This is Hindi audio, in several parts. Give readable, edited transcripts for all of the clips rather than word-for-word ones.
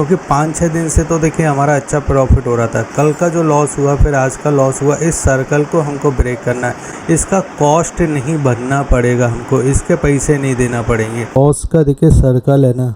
क्योंकि 5-6 दिन से तो देखिए हमारा अच्छा प्रॉफिट हो रहा था। कल का जो लॉस हुआ, फिर आज का लॉस हुआ, इस सर्कल को हमको ब्रेक करना है। इसका कॉस्ट नहीं भरना पड़ेगा हमको, इसके पैसे नहीं देना पड़ेंगे। लॉस का देखिए सर्कल है ना,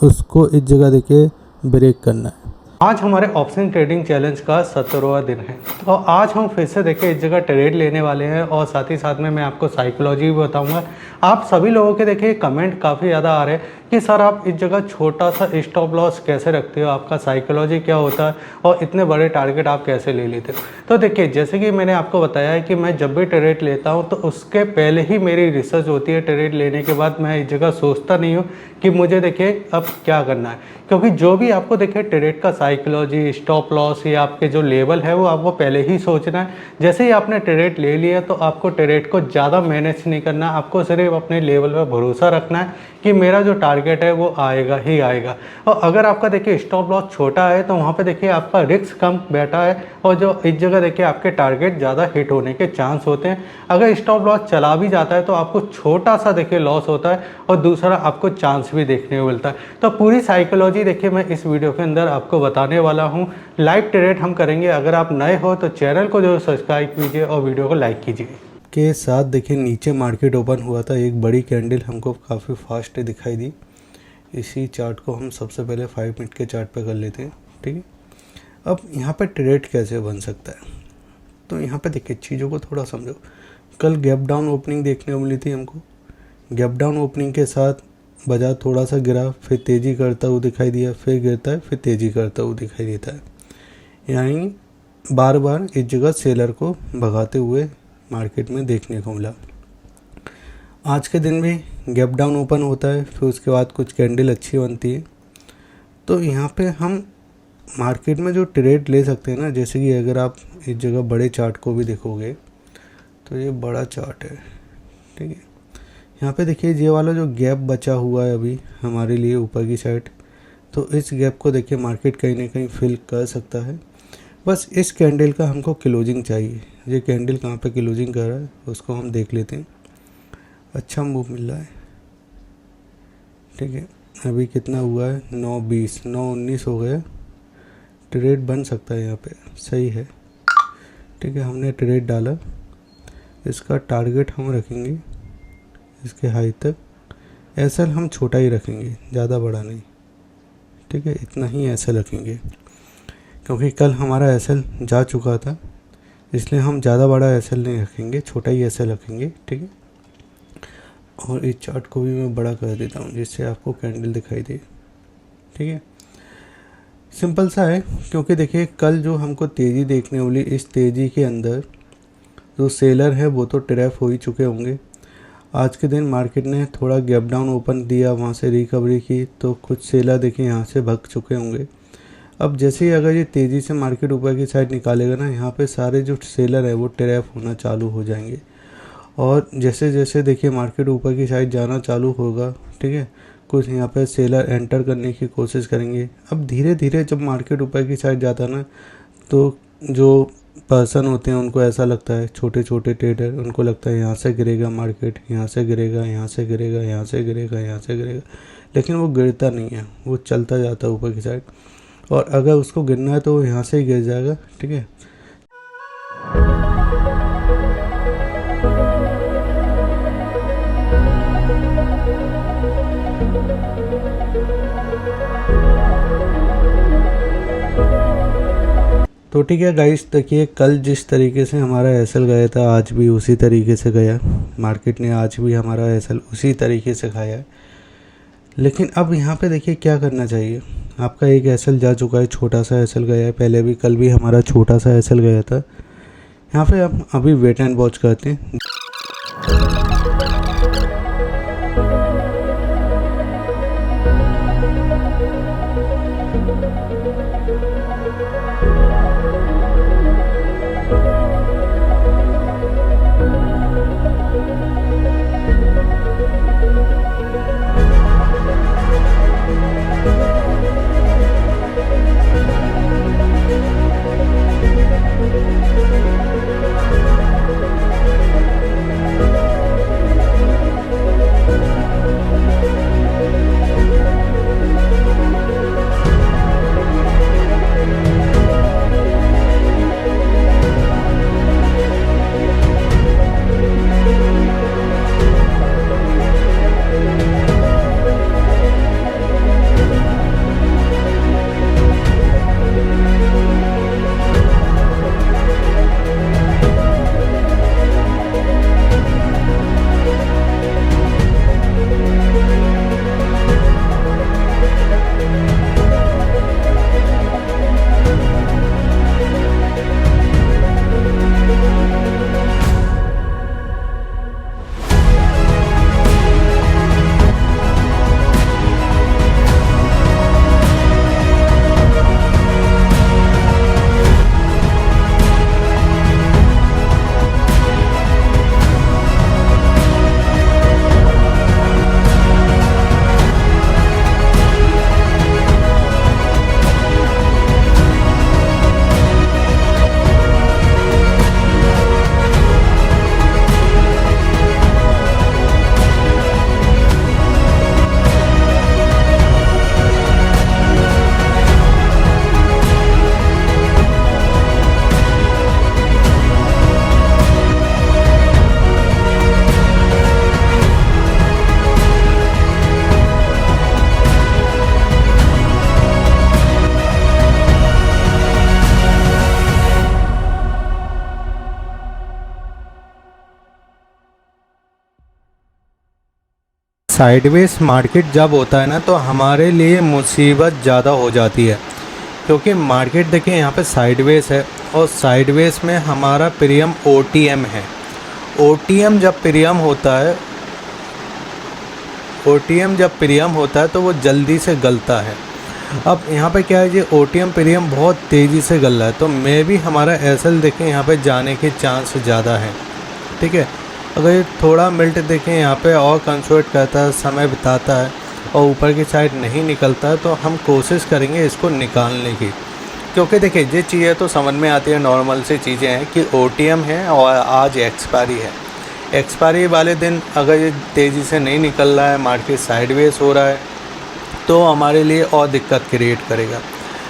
उसको इस जगह देखिए ब्रेक करना है। आज हमारे ऑप्शन ट्रेडिंग चैलेंज का 17वां दिन है। तो आज हम फिर से देखिए इस जगह ट्रेड लेने वाले हैं और साथ ही साथ में मैं आपको साइकोलॉजी भी बताऊंगा। आप सभी लोगों के देखिए कमेंट काफ़ी ज़्यादा आ रहे हैं कि सर आप इस जगह छोटा सा स्टॉप लॉस कैसे रखते हो, आपका साइकोलॉजी क्या होता है और इतने बड़े टारगेट आप कैसे ले लेते हो। तो देखिए जैसे कि मैंने आपको बताया है कि मैं जब भी ट्रेड लेता हूँ तो उसके पहले ही मेरी रिसर्च होती है। ट्रेड लेने के बाद मैं इस जगह सोचता नहीं हूँ कि मुझे देखिए अब क्या करना है, क्योंकि जो भी आपको देखिए ट्रेड का साइकोलॉजी, स्टॉप लॉस या आपके जो लेवल है वो आपको पहले ही सोचना है। जैसे ही आपने ट्रेड ले लिया तो आपको ट्रेड को ज़्यादा मैनेज नहीं करना, आपको सिर्फ अपने लेवल पर भरोसा रखना है कि मेरा जो टारगेट है वो आएगा ही आएगा। और अगर आपका देखिए स्टॉप लॉस छोटा है तो वहाँ पे देखिए आपका रिस्क कम बैठा है और जो इस जगह देखिए आपके टारगेट ज़्यादा हिट होने के चांस होते हैं। अगर स्टॉप लॉस चला भी जाता है तो आपको छोटा सा देखिए लॉस होता है और दूसरा आपको चांस भी देखने को मिलता है। तो पूरी साइकोलॉजी देखिए मैं इस वीडियो के अंदर आपको बताने वाला हूँ। लाइव ट्रेड हम करेंगे। अगर आप नए हो तो चैनल को जो सब्सक्राइब कीजिए और वीडियो को लाइक कीजिए। के साथ देखिए नीचे मार्केट ओपन हुआ था, एक बड़ी कैंडल हमको काफ़ी फास्ट दिखाई दी। इसी चार्ट को हम सबसे पहले 5 मिनट के चार्ट पे कर लेते हैं, ठीक है। अब यहाँ पे ट्रेड कैसे बन सकता है, तो यहाँ पे देखिए चीज़ों को थोड़ा समझो। कल गैप डाउन ओपनिंग देखने को मिली थी हमको। गैप डाउन ओपनिंग के साथ बाजार थोड़ा सा गिरा, फिर तेज़ी करता हुआ दिखाई दिया, फिर गिरता है, फिर तेज़ी करता हुआ दिखाई देता है। यानी बार बार इस जगह सेलर को भगाते हुए मार्केट में देखने को मिला। आज के दिन भी गैप डाउन ओपन होता है, फिर उसके बाद कुछ कैंडल अच्छी बनती है। तो यहाँ पे हम मार्केट में जो ट्रेड ले सकते हैं ना, जैसे कि अगर आप इस जगह बड़े चार्ट को भी देखोगे तो ये बड़ा चार्ट है, ठीक है। यहाँ पे देखिए ये वाला जो गैप बचा हुआ है अभी हमारे लिए ऊपर की साइड, तो इस गैप को देखिए मार्केट कहीं ना कहीं फिल कर सकता है। बस इस कैंडल का हमको क्लोजिंग चाहिए। ये कैंडल कहाँ पे क्लोजिंग कर रहा है उसको हम देख लेते हैं। अच्छा मूव मिल रहा है, ठीक है। अभी कितना हुआ है, 9:20, 9:19 हो गया। ट्रेड बन सकता है यहाँ पे, सही है, ठीक है। हमने ट्रेड डाला, इसका टारगेट हम रखेंगे इसके हाई तक। एसएल हम छोटा ही रखेंगे, ज़्यादा बड़ा नहीं, ठीक है। इतना ही एसएल रखेंगे क्योंकि कल हमारा एसएल जा चुका था, इसलिए हम ज़्यादा बड़ा एसएल नहीं रखेंगे, छोटा ही एसएल रखेंगे, ठीक है। और इस चार्ट को भी मैं बड़ा कर देता हूँ जिससे आपको कैंडल दिखाई दे, ठीक है। सिंपल सा है, क्योंकि देखिए कल जो हमको तेज़ी देखने वाली, इस तेज़ी के अंदर जो सेलर है वो तो ट्रैप हो ही चुके होंगे। आज के दिन मार्केट ने थोड़ा गैप डाउन ओपन दिया, वहाँ से रिकवरी की, तो कुछ सेलर देखिए यहाँ से भाग चुके होंगे। अब जैसे ही अगर ये तेज़ी से मार्केट ऊपर की साइड निकालेगा ना, यहाँ पे सारे जो सेलर है वो ट्रैप होना चालू हो जाएंगे। और जैसे जैसे देखिए मार्केट ऊपर की साइड जाना चालू होगा, ठीक है, कुछ यहाँ पे सेलर एंटर करने की कोशिश करेंगे। अब धीरे धीरे जब मार्केट ऊपर की साइड जाता है ना, तो जो पर्सन होते हैं उनको ऐसा लगता है, छोटे छोटे ट्रेडर, उनको लगता है यहाँ से गिरेगा मार्केट, यहाँ से गिरेगा, यहाँ से गिरेगा, यहाँ से गिरेगा, यहाँ से गिरेगा, लेकिन वो गिरता नहीं है, वो चलता जाता है ऊपर की साइड। और अगर उसको गिरना है तो वो यहाँ से ही गिर जाएगा, ठीक है। तो ठीक है गाइस, देखिए कल जिस तरीके से हमारा एसएल गया था आज भी उसी तरीके से गया। मार्केट ने आज भी हमारा एसएल उसी तरीके से खाया है। लेकिन अब यहाँ पे देखिए क्या करना चाहिए। आपका एक एसएल जा चुका है, छोटा सा एसएल गया है, पहले भी कल भी हमारा छोटा सा एसएल गया था। यहाँ पे हम अभी वेट एंड वॉच करते हैं। साइडवेज मार्केट जब होता है ना तो हमारे लिए मुसीबत ज़्यादा हो जाती है, क्योंकि मार्केट देखिए यहाँ पे साइडवेज है और साइडवेज में हमारा प्रीमियम OTM है। OTM जब प्रीमियम होता है तो वो जल्दी से गलता है। अब यहाँ पे क्या है, ये OTM प्रीमियम बहुत तेज़ी से गल रहा है, तो मे भी हमारा SL देखें यहाँ पे जाने के चांस ज़्यादा है। ठीक है, अगर ये थोड़ा मिल्ट देखें यहाँ पे और कंसोलेट करता है, समय बिताता है और ऊपर की साइड नहीं निकलता है, तो हम कोशिश करेंगे इसको निकालने की। क्योंकि देखिए ये चीज़ें तो समझ में आती है, नॉर्मल सी चीज़ें हैं कि OTM है और आज एक्सपायरी है। एक्सपायरी वाले दिन अगर ये तेज़ी से नहीं निकल रहा है, मार्केट साइडवेज हो रहा है, तो हमारे लिए और दिक्कत क्रिएट करेगा।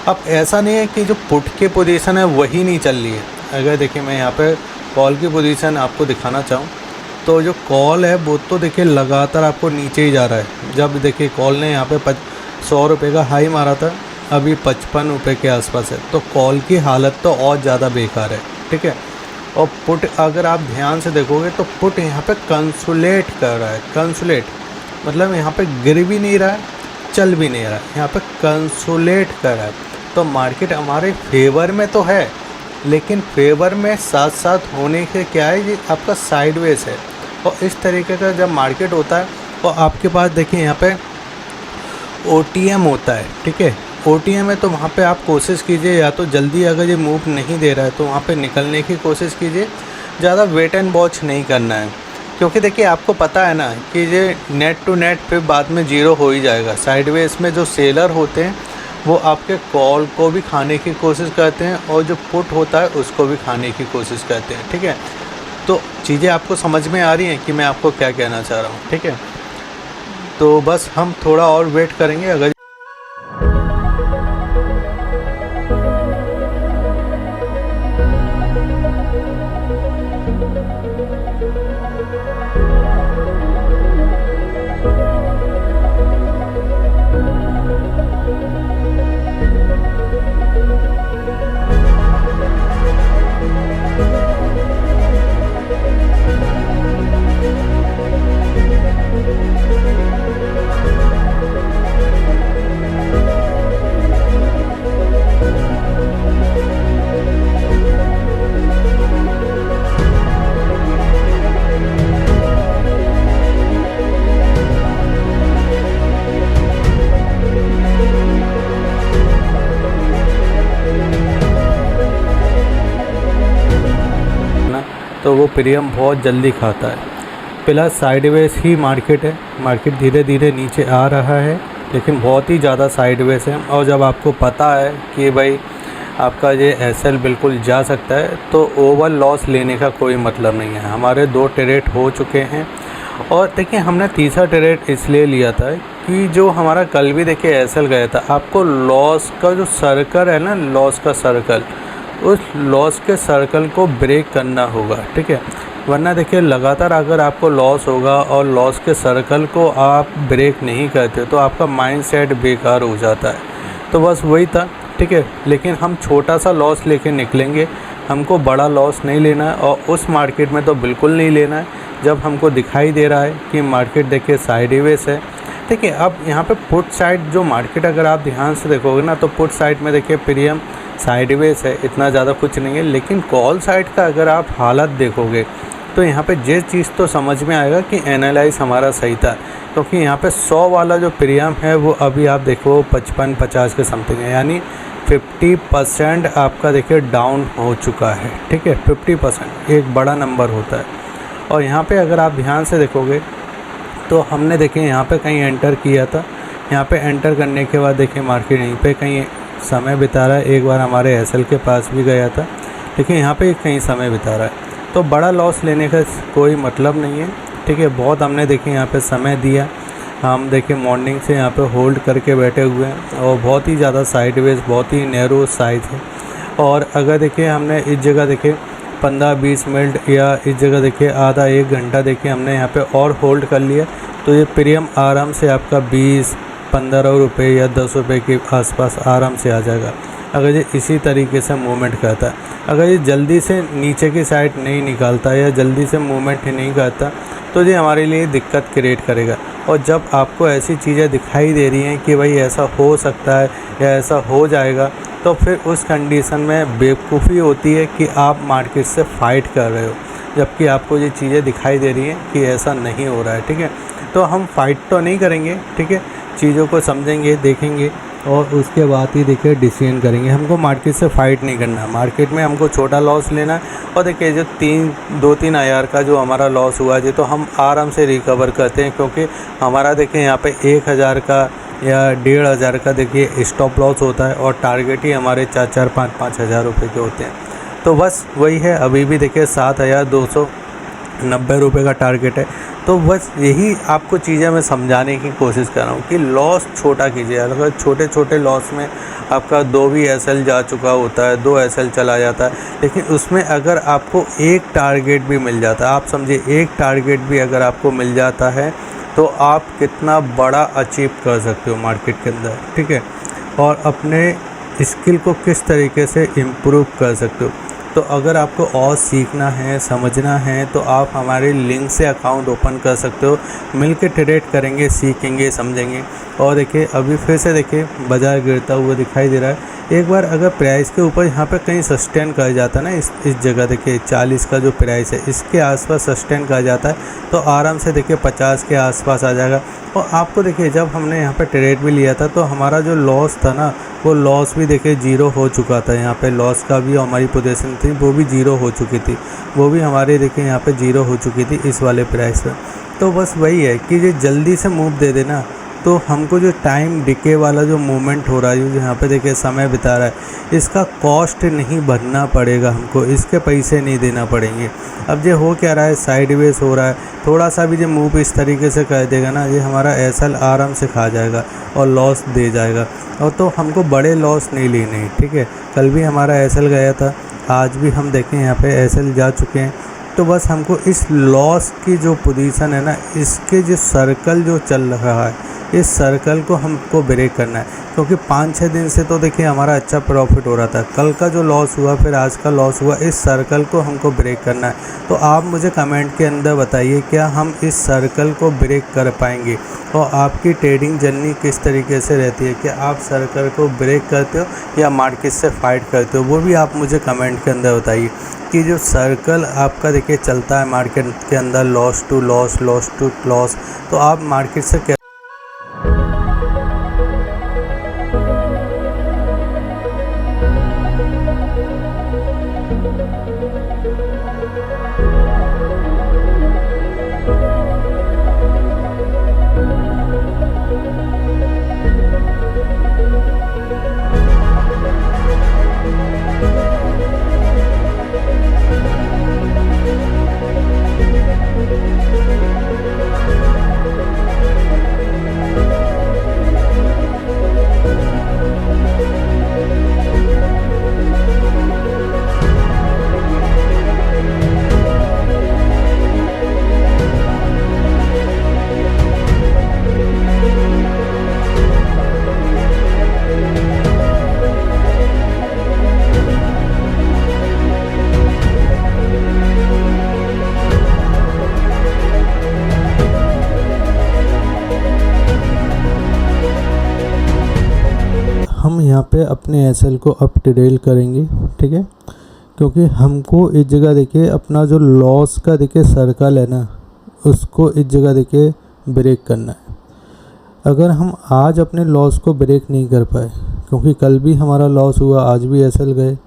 अब ऐसा नहीं है कि जो पुट की पोजीशन है वही नहीं चल रही है। अगर देखिए मैं यहाँ पे कॉल की पोजीशन आपको दिखाना चाहूँ तो जो कॉल है वो तो देखिए लगातार आपको नीचे ही जा रहा है। जब देखिए कॉल ने यहाँ पे 100 रुपये का हाई मारा था, अभी 55 रुपये के आसपास है, तो कॉल की हालत तो और ज़्यादा बेकार है। ठीक है, और पुट अगर आप ध्यान से देखोगे तो पुट यहाँ पे कंसोलेट कर रहा है। कंसोलेट मतलब यहाँ पे गिर भी नहीं रहा है, चल भी नहीं रहा है, यहाँ पे कंसोलेट कर रहा है। तो मार्केट हमारे फेवर में तो है, लेकिन फेवर में साथ साथ होने के क्या है, ये आपका साइडवेज है। और इस तरीके का जब मार्केट होता है और आपके पास देखिए यहाँ पे OTM होता है। ठीक है, OTM है तो वहाँ पे आप कोशिश कीजिए, या तो जल्दी अगर ये मूव नहीं दे रहा है तो वहाँ पे निकलने की कोशिश कीजिए। ज़्यादा वेट एंड वॉच नहीं करना है, क्योंकि देखिए आपको पता है ना कि ये नेट टू नेट फिर बाद में ज़ीरो हो ही जाएगा। साइडवेज में जो सेलर होते हैं वो आपके कॉल को भी खाने की कोशिश करते हैं और जो पुट होता है उसको भी खाने की कोशिश करते हैं। ठीक है, तो चीज़ें आपको समझ में आ रही हैं कि मैं आपको क्या कहना चाह रहा हूँ। ठीक है, तो बस हम थोड़ा और वेट करेंगे। अगर तो वो प्रीमियम बहुत जल्दी खाता है। प्लस साइडवेज ही मार्केट है, मार्केट धीरे धीरे नीचे आ रहा है, लेकिन बहुत ही ज़्यादा साइडवेज है। और जब आपको पता है कि भाई आपका ये SL बिल्कुल जा सकता है, तो ओवर लॉस लेने का कोई मतलब नहीं है। हमारे 2 ट्रेड हो चुके हैं और देखिए हमने तीसरा ट्रेड इसलिए लिया था कि जो हमारा कल भी देखिए SL गया था, आपको लॉस का जो सर्कल है ना, लॉस का सर्कल, उस लॉस के सर्कल को ब्रेक करना होगा। ठीक है, वरना देखिए लगातार अगर आपको लॉस होगा और लॉस के सर्कल को आप ब्रेक नहीं करते तो आपका माइंडसेट बेकार हो जाता है। तो बस वही था। ठीक है, लेकिन हम छोटा सा लॉस लेके निकलेंगे, हमको बड़ा लॉस नहीं लेना है और उस मार्केट में तो बिल्कुल नहीं लेना है जब हमको दिखाई दे रहा है कि मार्केट देखिए साइडवेज है। देखिए अब यहाँ पे पुट साइड जो मार्केट अगर आप ध्यान से देखोगे ना, तो पुट साइड में देखिए प्रीमियम साइडवेज है, इतना ज़्यादा कुछ नहीं है। लेकिन कॉल साइड का अगर आप हालत देखोगे तो यहाँ पे ये चीज़ तो समझ में आएगा कि एनालाइज हमारा सही था, क्योंकि यहाँ पे 100 वाला जो प्रीमियम है वो अभी आप देखो 55-50 के समथिंग है, यानी 50% आपका देखिए डाउन हो चुका है। ठीक है, 50% एक बड़ा नंबर होता है। और यहाँ पे अगर आप ध्यान से देखोगे तो हमने देखिए यहाँ पे कहीं एंटर किया था, यहाँ पे एंटर करने के बाद देखिए मार्केट यहीं पे कहीं समय बिता रहा है। एक बार हमारे SL के पास भी गया था, लेकिन यहाँ पे कहीं समय बिता रहा है, तो बड़ा लॉस लेने का कोई मतलब नहीं है। ठीक है, बहुत हमने देखिए यहाँ पे समय दिया, हम देखिए मॉर्निंग से यहाँ पे होल्ड करके बैठे हुए हैं और बहुत ही ज़्यादा साइडवेज, बहुत ही नैरो साइज है। और अगर देखिए हमने इस जगह देखिए 15-20 मिनट या इस जगह देखिए आधा 1 घंटा देखिए हमने यहाँ पे और होल्ड कर लिया, तो ये प्रीमियम आराम से आपका 20-15 रुपये या 10 रुपये के आसपास आराम से आ जाएगा। अगर ये इसी तरीके से मूवमेंट करता है, अगर ये जल्दी से नीचे की साइड नहीं निकालता या जल्दी से मूवमेंट ही नहीं करता तो ये हमारे लिए दिक्कत क्रिएट करेगा। और जब आपको ऐसी चीज़ें दिखाई दे रही हैं कि भाई ऐसा हो सकता है या ऐसा हो जाएगा, तो फिर उस कंडीशन में बेवकूफ़ी होती है कि आप मार्केट से फ़ाइट कर रहे हो, जबकि आपको ये चीज़ें दिखाई दे रही हैं कि ऐसा नहीं हो रहा है। ठीक है, तो हम फाइट तो नहीं करेंगे, ठीक है, चीज़ों को समझेंगे, देखेंगे और उसके बाद ही देखिए डिसीजन करेंगे। हमको मार्केट से फ़ाइट नहीं करना, मार्केट में हमको छोटा लॉस लेना है। और देखिए जो 2-3 हज़ार का जो हमारा लॉस हुआ है तो हम आराम से रिकवर करते हैं, क्योंकि हमारा देखिए यहाँ पे 1000 का या 1500 का देखिए स्टॉप लॉस होता है और टारगेट ही हमारे 4-4, 5-5 हज़ार रुपये के होते हैं। तो बस वही है, अभी भी देखिए 7290 रुपये का टारगेट है। तो बस यही आपको चीज़ें मैं समझाने की कोशिश कर रहा हूँ कि लॉस छोटा कीजिए। अगर छोटे छोटे लॉस में आपका 2 भी एसएल जा चुका होता है, 2 एसएल चला जाता है, लेकिन उसमें अगर आपको एक टारगेट भी मिल जाता है, आप समझिए एक टारगेट भी अगर आपको मिल जाता है तो आप कितना बड़ा अचीव कर सकते हो मार्केट के अंदर। ठीक है, और अपने स्किल को किस तरीके से इम्प्रूव कर सकते हो। तो अगर आपको और सीखना है, समझना है, तो आप हमारे लिंक से अकाउंट ओपन कर सकते हो। मिलके ट्रेड करेंगे, सीखेंगे, समझेंगे। और देखिए अभी फिर से देखिए बाज़ार गिरता हुआ दिखाई दे रहा है। एक बार अगर प्राइस के ऊपर यहाँ पे कहीं सस्टेन कर जाता है ना, इस जगह देखिए 40 का जो प्राइस है इसके आसपास सस्टेन कर जाता है तो आराम से देखिए 50 के आसपास आ जाएगा। और आपको देखिए जब हमने यहाँ पे ट्रेड भी लिया था तो हमारा जो लॉस था ना, वो लॉस भी देखिए 0 हो चुका था। यहाँ पे लॉस का भी हमारी पोजीशन थी वो भी 0 हो चुकी थी, वो भी हमारे देखिए यहाँ पे 0 हो चुकी थी इस वाले प्राइस पे। तो बस वही है कि ये जल्दी से मूव दे देना तो हमको जो टाइम डिके वाला जो मूवमेंट हो रहा है, जो यहाँ पे देखिए समय बिता रहा है, इसका कॉस्ट नहीं भरना पड़ेगा हमको, इसके पैसे नहीं देना पड़ेंगे। अब ये हो क्या रहा है, साइडवेज हो रहा है, थोड़ा सा भी जो मूव इस तरीके से कर देगा ना, ये हमारा एसएल आराम से खा जाएगा और लॉस दे जाएगा। और तो हमको बड़े लॉस नहीं लेने। ठीक है, कल भी हमारा एसएल गया था, आज भी हम देखें यहाँ पे एसएल जा चुके हैं। तो बस हमको इस लॉस की जो पोजीशन है ना, इसके जो सर्कल जो चल रहा है, इस सर्कल को हमको ब्रेक करना है। क्योंकि 5-6 दिन से तो देखिए हमारा अच्छा प्रॉफिट हो रहा था, कल का जो लॉस हुआ फिर आज का लॉस हुआ, इस सर्कल को हमको ब्रेक करना है। तो आप मुझे कमेंट के अंदर बताइए क्या हम इस सर्कल को ब्रेक कर पाएंगे और आपकी ट्रेडिंग जर्नी किस तरीके से रहती है, क्या आप सर्कल को ब्रेक करते हो या मार्केट से फाइट करते हो, वो भी आप मुझे कमेंट के अंदर बताइए। कि जो सर्कल आपका देखिए चलता है मार्केट के अंदर, loss to loss, loss to loss, तो आप मार्केट से हम यहाँ पे अपने एसएल को अप ट्रेड करेंगे। ठीक है, क्योंकि हमको इस जगह देखिए अपना जो लॉस का देखिए सर्कल है ना, उसको इस जगह देखिए ब्रेक करना है। अगर हम आज अपने लॉस को ब्रेक नहीं कर पाए, क्योंकि कल भी हमारा लॉस हुआ, आज भी एसएल गए,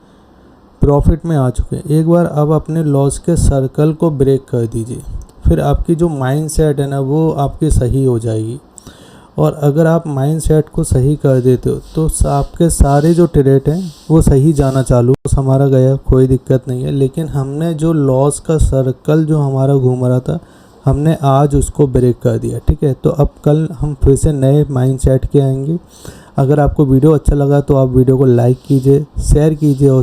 प्रॉफिट में आ चुके हैं, एक बार अब अपने लॉस के सर्कल को ब्रेक कर दीजिए, फिर आपकी जो माइंड सेट है ना वो आपकी सही हो जाएगी। और अगर आप माइंड सेट को सही कर देते हो तो आपके सारे जो ट्रेड हैं वो सही जाना चालू, हमारा गया, कोई दिक्कत नहीं है। लेकिन हमने जो लॉस का सर्कल जो हमारा घूम रहा था, हमने आज उसको ब्रेक कर दिया। ठीक है, तो अब कल हम फिर से नए माइंड सेट के आएंगे। अगर आपको वीडियो अच्छा लगा तो आप वीडियो को लाइक कीजिए, शेयर कीजिए और